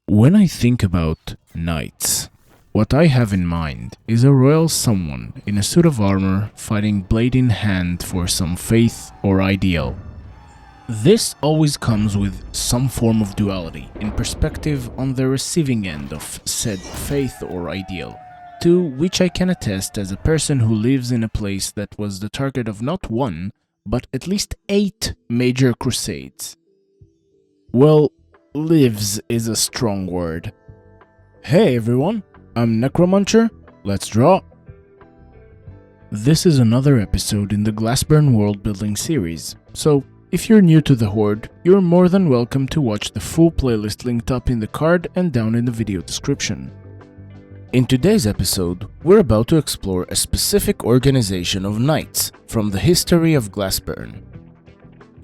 When I think about knights, what I have in mind is a royal someone in a suit of armor fighting blade in hand for some faith or ideal. This always comes with some form of duality in perspective on the receiving end of said faith or ideal, to which I can attest as a person who lives in a place that was the target of not one, but at least 8 major crusades. Well, lives is a strong word. Hey everyone, I'm Necromuncher, let's draw! This is another episode in the Glassburn Worldbuilding series, so if you're new to the Horde, you're more than welcome to watch the full playlist linked up in the card and down in the video description. In today's episode, we're about to explore a specific organization of knights from the history of Glassburn.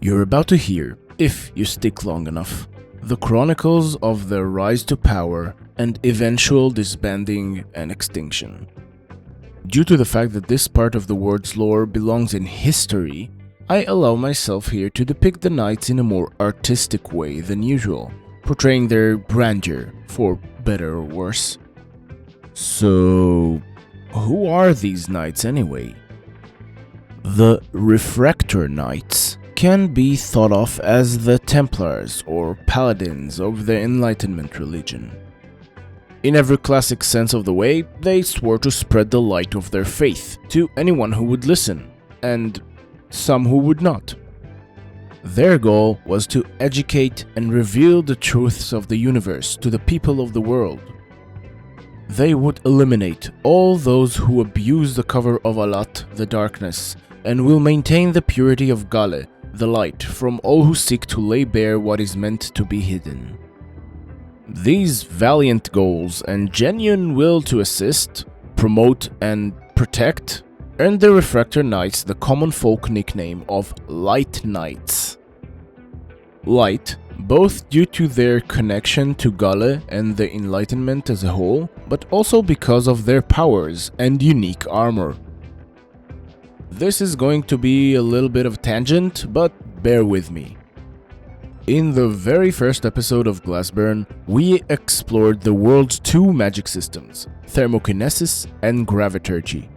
You're about to hear, if you stick long enough, the chronicles of their rise to power and eventual disbanding and extinction. Due to the fact that this part of the world's lore belongs in history, I allow myself here to depict the knights in a more artistic way than usual, portraying their grandeur, for better or worse. So, who are these knights anyway? The Refractor Knights can be thought of as the Templars or Paladins of the Enlightenment religion. In every classic sense of the way, they swore to spread the light of their faith to anyone who would listen, and some who would not. Their goal was to educate and reveal the truths of the universe to the people of the world. They would eliminate all those who abuse the cover of Alat, the darkness, and will maintain the purity of Gale, the light, from all who seek to lay bare what is meant to be hidden. These valiant goals and genuine will to assist, promote, and protect earned the Refractor Knights the common folk nickname of Blight Knights. Light, both due to their connection to Gale and the Enlightenment as a whole, but also because of their powers and unique armor. This is going to be a little bit of a tangent, but bear with me. In the very first episode of Glassburn, we explored the world's 2 magic systems, thermokinesis and graviturgy.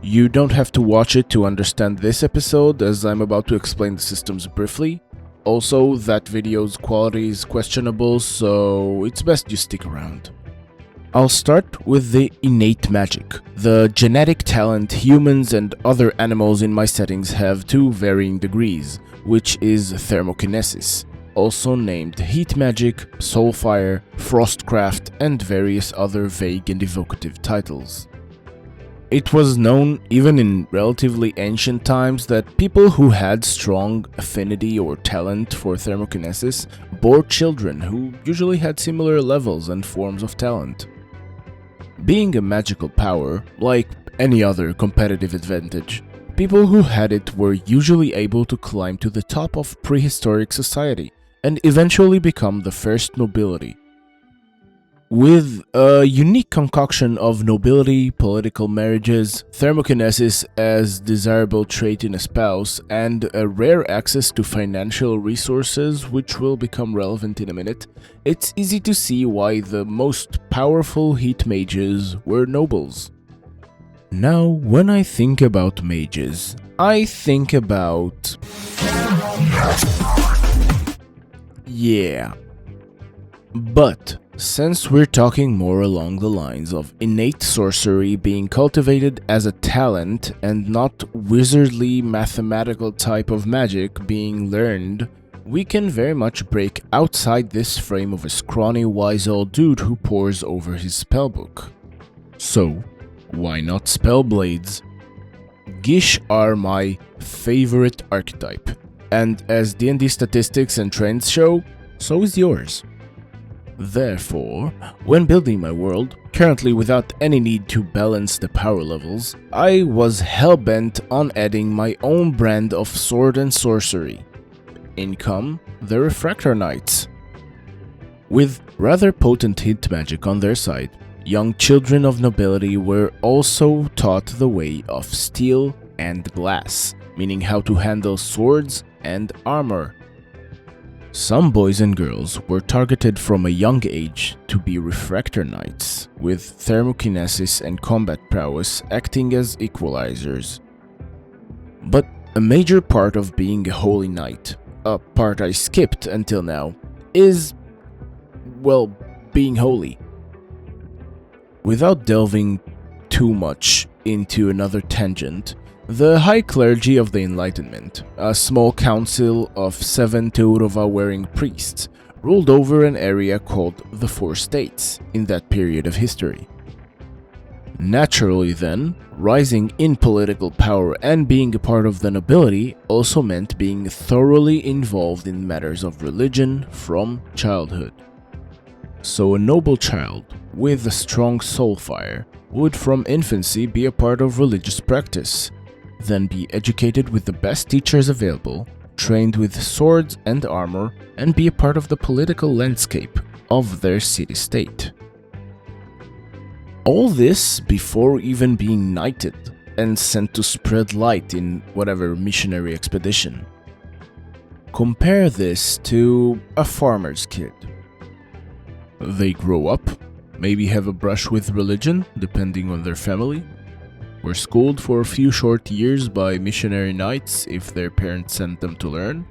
You don't have to watch it to understand this episode, as I'm about to explain the systems briefly. Also, that video's quality is questionable, so it's best you stick around. I'll start with the innate magic, the genetic talent humans and other animals in my settings have to varying degrees, which is thermokinesis, also named heat magic, soulfire, frostcraft, and various other vague and evocative titles. It was known, even in relatively ancient times, that people who had strong affinity or talent for thermokinesis bore children who usually had similar levels and forms of talent. Being a magical power, like any other competitive advantage, people who had it were usually able to climb to the top of prehistoric society and eventually become the first nobility. With a unique concoction of nobility, political marriages, thermokinesis as desirable trait in a spouse, and a rare access to financial resources which will become relevant in a minute, it's easy to see why the most powerful heat mages were nobles. Now, when I think about mages, I think about... yeah. But since we're talking more along the lines of innate sorcery being cultivated as a talent and not wizardly mathematical type of magic being learned, we can very much break outside this frame of a scrawny wise old dude who pores over his spellbook. So, why not Spellblades? Gish are my favorite archetype, and as D&D statistics and trends show, so is yours. Therefore, when building my world, currently without any need to balance the power levels, I was hell-bent on adding my own brand of sword and sorcery. In come the Refractor Knights. With rather potent hit magic on their side, young children of nobility were also taught the way of steel and glass, meaning how to handle swords and armor. Some boys and girls were targeted from a young age to be Refractor Knights, with thermokinesis and combat prowess acting as equalizers. But a major part of being a Holy Knight, a part I skipped until now, is, well, being holy. Without delving too much into another tangent, the High Clergy of the Enlightenment, a small council of 7 Teurova-wearing priests, ruled over an area called the Four States in that period of history. Naturally then, rising in political power and being a part of the nobility also meant being thoroughly involved in matters of religion from childhood. So a noble child with a strong soul fire would from infancy be a part of religious practice, then be educated with the best teachers available, trained with swords and armor, and be a part of the political landscape of their city-state. All this before even being knighted and sent to spread light in whatever missionary expedition. Compare this to a farmer's kid. They grow up, maybe have a brush with religion, depending on their family, were schooled for a few short years by missionary knights if their parents sent them to learn,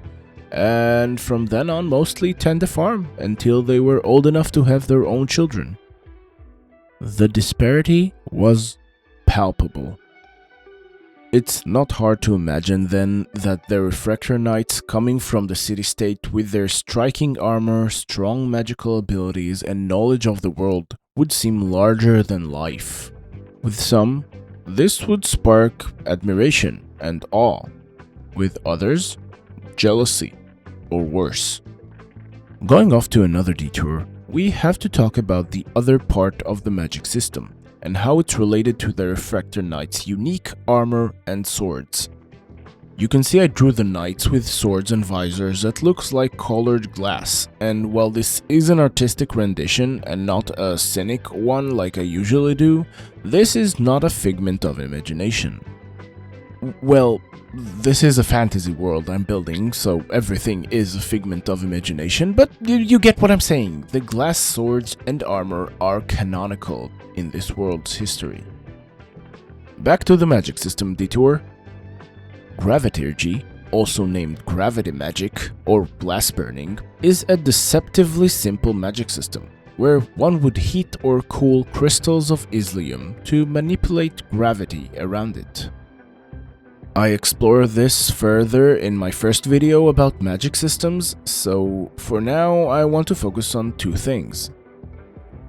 and from then on mostly tend a farm until they were old enough to have their own children. The disparity was palpable. It's not hard to imagine then that the Refractor Knights coming from the city-state with their striking armor, strong magical abilities, and knowledge of the world would seem larger than life. With some, this would spark admiration and awe. With others, jealousy, or worse. Going off to another detour, we have to talk about the other part of the magic system, and how it's related to the Refractor Knights' unique armor and swords. You can see I drew the knights with swords and visors that looks like colored glass, and while this is an artistic rendition and not a scenic one like I usually do, this is not a figment of imagination. Well, this is a fantasy world I'm building, so everything is a figment of imagination, but you get what I'm saying. The glass swords and armor are canonical in this world's history. Back to the magic system detour. Graviturgy, also named gravity magic or glassburning, is a deceptively simple magic system where one would heat or cool crystals of Islium to manipulate gravity around it. I explore this further in my first video about magic systems, so for now I want to focus on two things.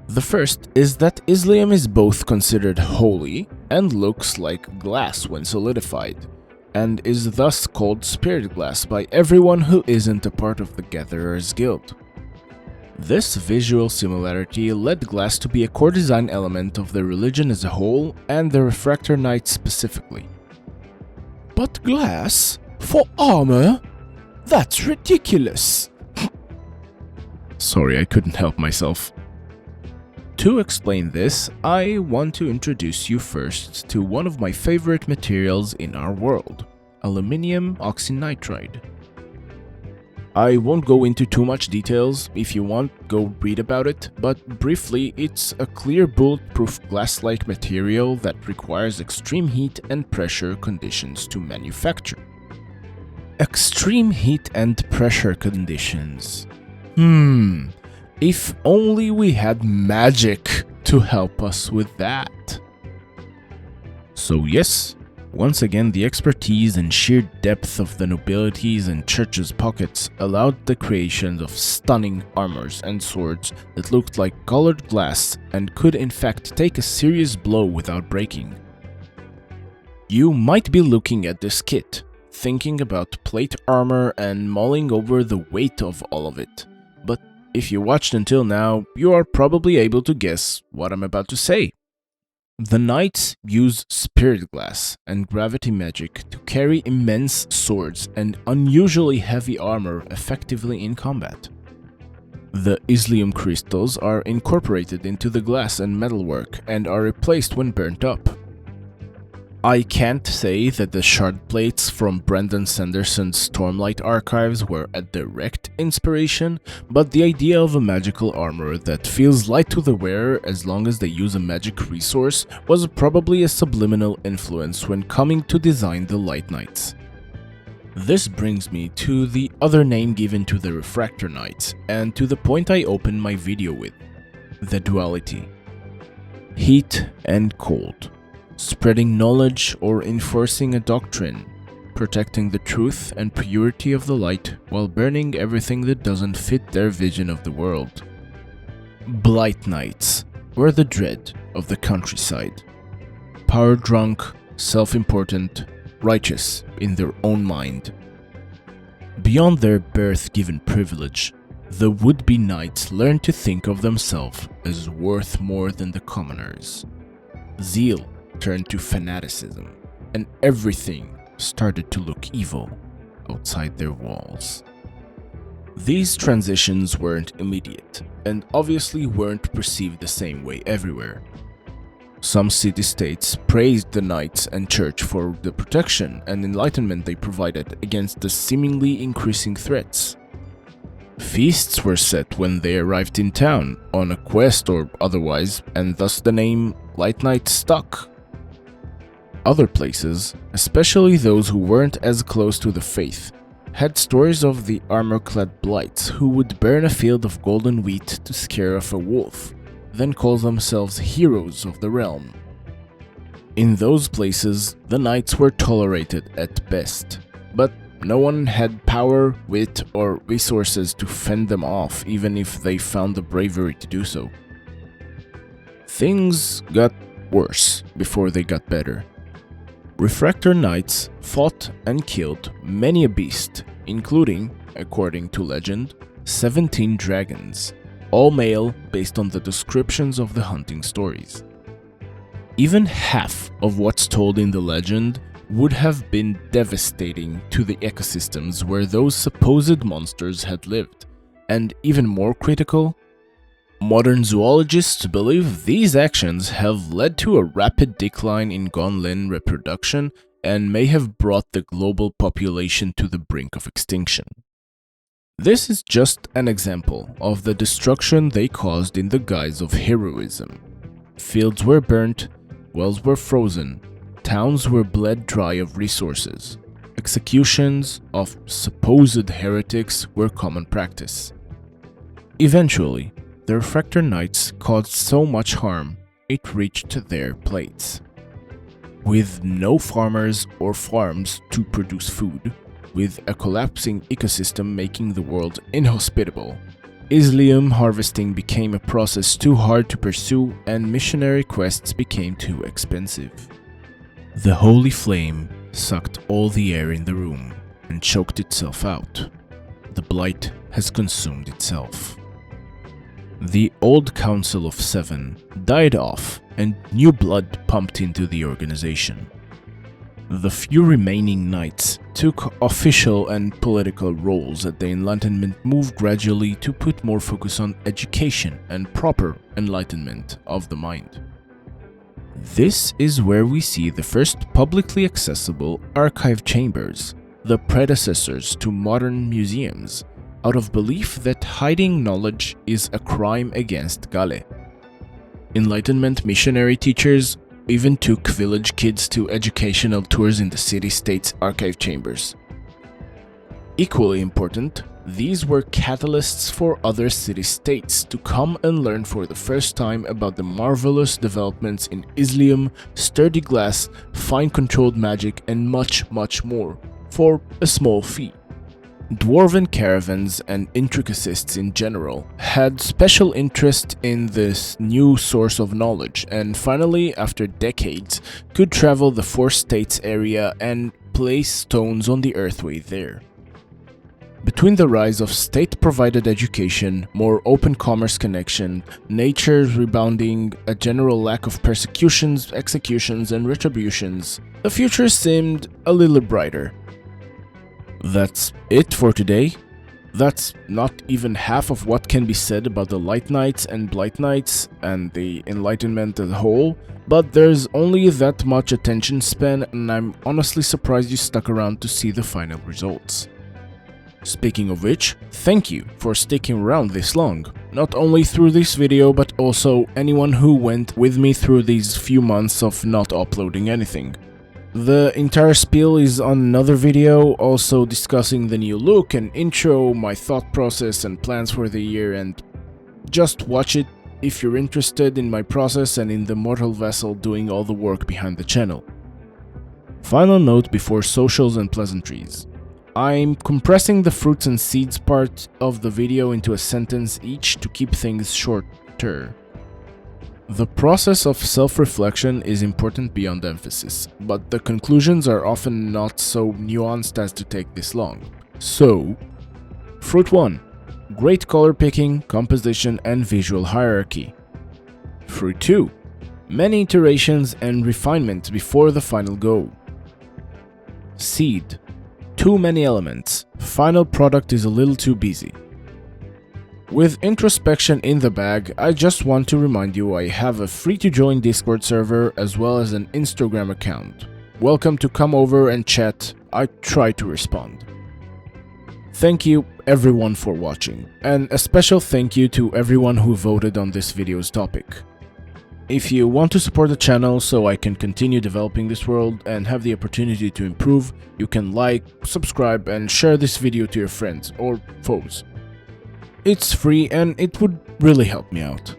The first is that Islium is both considered holy and looks like glass when solidified, and is thus called spirit glass by everyone who isn't a part of the Gatherer's Guild. This visual similarity led glass to be a core design element of the religion as a whole and the Refractor Knights specifically. But glass? For armor? That's ridiculous! Sorry, I couldn't help myself. To explain this, I want to introduce you first to one of my favorite materials in our world, aluminium oxynitride. I won't go into too much details. If you want, go read about it, but briefly, it's a clear bulletproof glass-like material that requires extreme heat and pressure conditions to manufacture. Extreme heat and pressure conditions. If only we had magic to help us with that. So yes, once again the expertise and sheer depth of the nobilities and church's pockets allowed the creation of stunning armors and swords that looked like colored glass and could in fact take a serious blow without breaking. You might be looking at this kit, thinking about plate armor and mulling over the weight of all of it, but if you watched until now, you are probably able to guess what I'm about to say. The knights use spirit glass and gravity magic to carry immense swords and unusually heavy armor effectively in combat. The Islium crystals are incorporated into the glass and metalwork and are replaced when burnt up. I can't say that the shard plates from Brandon Sanderson's Stormlight archives were a direct inspiration, but the idea of a magical armor that feels light to the wearer as long as they use a magic resource was probably a subliminal influence when coming to design the Blight Knights. This brings me to the other name given to the Refractor Knights, and to the point I opened my video with: the duality. Heat and cold. Spreading knowledge or enforcing a doctrine, protecting the truth and purity of the light while burning everything that doesn't fit their vision of the world. Blight Knights were the dread of the countryside. Power-drunk, self-important, righteous in their own mind. Beyond their birth-given privilege, the would-be knights learned to think of themselves as worth more than the commoners. Zeal turned to fanaticism, and everything started to look evil outside their walls. These transitions weren't immediate, and obviously weren't perceived the same way everywhere. Some city-states praised the knights and church for the protection and enlightenment they provided against the seemingly increasing threats. Feasts were set when they arrived in town, on a quest or otherwise, and thus the name Blight Knight stuck. Other places, especially those who weren't as close to the faith, had stories of the armor-clad blights who would burn a field of golden wheat to scare off a wolf, then call themselves heroes of the realm. In those places, the knights were tolerated at best, but no one had power, wit, or resources to fend them off, even if they found the bravery to do so. Things got worse before they got better. Refractor Knights fought and killed many a beast, including, according to legend, 17 dragons, all male based on the descriptions of the hunting stories. Even half of what's told in the legend would have been devastating to the ecosystems where those supposed monsters had lived, and even more critical, modern zoologists believe these actions have led to a rapid decline in gonlin reproduction and may have brought the global population to the brink of extinction. This is just an example of the destruction they caused in the guise of heroism. Fields were burnt, wells were frozen, towns were bled dry of resources. Executions of supposed heretics were common practice. Eventually, the Refractor Knights caused so much harm, it reached their plates. With no farmers or farms to produce food, with a collapsing ecosystem making the world inhospitable, Islium harvesting became a process too hard to pursue and missionary quests became too expensive. The holy flame sucked all the air in the room and choked itself out. The blight has consumed itself. The old Council of Seven died off and new blood pumped into the organization. The few remaining knights took official and political roles at the Enlightenment move gradually to put more focus on education and proper enlightenment of the mind. This is where we see the first publicly accessible archive chambers, the predecessors to modern museums, out of belief that hiding knowledge is a crime against Gale. Enlightenment missionary teachers even took village kids to educational tours in the city-state's archive chambers. Equally important, these were catalysts for other city-states to come and learn for the first time about the marvelous developments in Islium, sturdy glass, fine-controlled magic, and much, much more, for a small fee. Dwarven caravans and intricacists in general had special interest in this new source of knowledge, and finally, after decades, could travel the Four States area and place stones on the Earthway there. Between the rise of state-provided education, more open commerce connection, nature's rebounding, a general lack of persecutions, executions, and retributions, the future seemed a little brighter. That's it for today. That's not even half of what can be said about the Light Knights and Blight Knights and the Enlightenment as a whole, but there's only that much attention span, and I'm honestly surprised you stuck around to see the final results. Speaking of which, thank you for sticking around this long, not only through this video but also anyone who went with me through these few months of not uploading anything. The entire spiel is on another video, also discussing the new look and intro, my thought process and plans for the year, and just watch it if you're interested in my process and in the mortal vessel doing all the work behind the channel. Final note before socials and pleasantries. I'm compressing the fruits and seeds part of the video into a sentence each to keep things shorter. The process of self-reflection is important beyond emphasis, but the conclusions are often not so nuanced as to take this long. So, Fruit 1. Great color picking, composition, and visual hierarchy. Fruit 2. Many iterations and refinement before the final go. Seed. Too many elements. Final product is a little too busy. With introspection in the bag, I just want to remind you I have a free-to-join Discord server as well as an Instagram account. Welcome to come over and chat, I try to respond. Thank you everyone for watching, and a special thank you to everyone who voted on this video's topic. If you want to support the channel so I can continue developing this world and have the opportunity to improve, you can like, subscribe and share this video to your friends or foes. It's free and it would really help me out.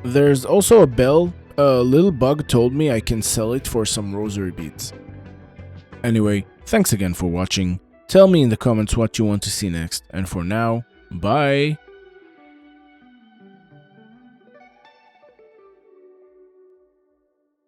There's also a bell. A little bug told me I can sell it for some rosary beads. Anyway, thanks again for watching. Tell me in the comments what you want to see next, and for now, bye!